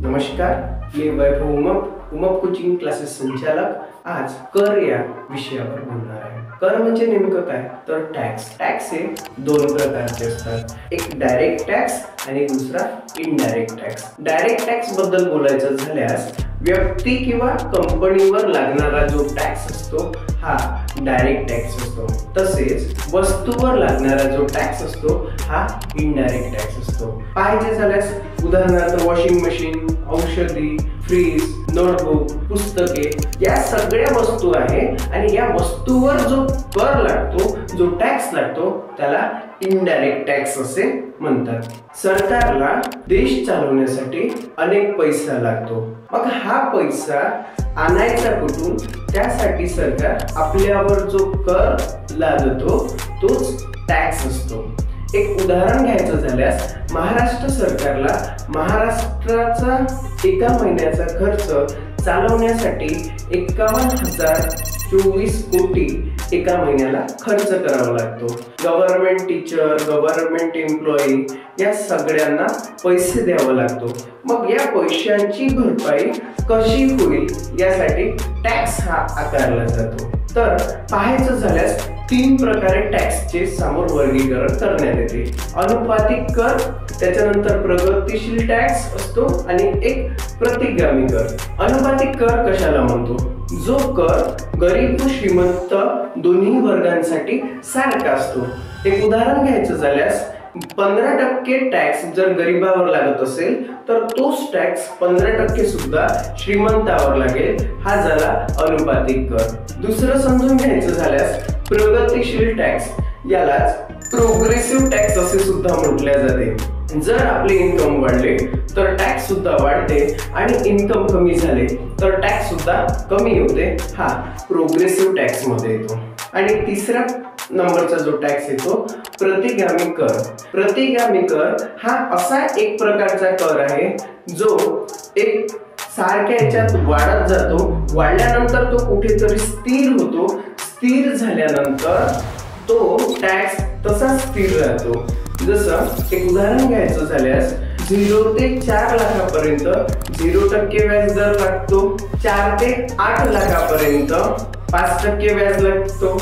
नमस्कार, मी वैभव Umap coaching classes संचालक आज कर या विषयावर बोलणार आहे। कर म्हणजे नेमकं काय तर टॅक्स हे दोन प्रकारचे असतात, एक डायरेक्ट टॅक्स आणि दुसरा इनडायरेक्ट टॅक्स। डायरेक्ट टॅक्स बद्दल बोलायचं झाल्यास व्यक्ती किंवा कंपनीवर लागणारा जो टॅक्स असतो हा डायरेक्ट टॅक्स असतो, तसेच वस्तूवर लागणारा जो टॅक्स असतो हा इनडायरेक्ट टॅक्स असतो। पाहिजे झाल्यास उदाहरणार्थ वॉशिंग मशीन, औषधी, फ्रीज, नोटबुक, पुस्तके या सगळ्या वस्तू आहे आणि या वस्तूवर जो कर लागतो, जो टॅक्स लागतो त्याला इनडायरेक्ट टॅक्स असे म्हणतात। सरकारला देश चालवण्यासाठी अनेक पैसा लागतो, मग हा पैसा आणायचा कुठून? त्यासाठी सरकार आपल्यावर जो कर लादतो तोच टॅक्स असतो। एक उदाहरण घ्यायचं झाल्यास महाराष्ट्र सरकारला महाराष्ट्राचा एका महिन्याचा खर्च चालवण्यासाठी 51,024 कोटी एका महिन्याला खर्च करावा लागतो। गव्हर्नमेंट टीचर, गव्हर्नमेंट एम्प्लॉई या सगळ्यांना पैसे द्यावा लागतो, मग या पैशांची भरपाई कशी होईल यासाठी टॅक्स हा आकारला जातो। तर पाहायचं झाल्यास तीन प्रकारे टॅक्सचे समोर वर्गीकरण करण्यात येते। अनुपातिक कर, त्याच्यानंतर प्रगतिशील टॅक्स असतो आणि एक प्रतिगामी कर। अनुपातिक कर कशाला म्हणतो? जो कर गरीब व श्रीमंत दोन्ही वर्गांसाठी सारखा असतो। एक उदाहरण घ्यायचं झाल्यास 15% टॅक्स जर गरीबावर लागत असेल तर तोच टॅक्स 15% सुद्धा श्रीमंतावर लागेल, हा झाला अनुपातिक कर। दुसरं समजून घ्यायचं झाल्यास प्रगतिशील टॅक्स, यालाच प्रोग्रेसिव्ह टॅक्स असे सुद्धा म्हटले जाते। जर आपले इन्कम वाढले तर टॅक्स सुद्धा वाढते आणि इन्कम कमी झाले तर टॅक्स सुद्धा कमी होते, हा प्रोग्रेसिव्ह टॅक्स मध्ये येतो। आणि तिसरा नंबरचा जो टॅक्स येतो प्रतिगामी कर। प्रतिगामी कर हा असा एक प्रकारचा कर आहे जो एक सारख्या याच्यात वाढत जातो, वाढल्यानंतर तो कुठेतरी स्थिर होतो, स्थिर झाल्यानंतर तो टॅक्स तसा स्थिर राहतो। जसं एक उदाहरण घ्यायचं झाल्यास 0 ते 4 लाखापर्यंत 0% व्याज दर लागतो, 4 ते 8 लाखापर्यंत 5% व्याज लागतो,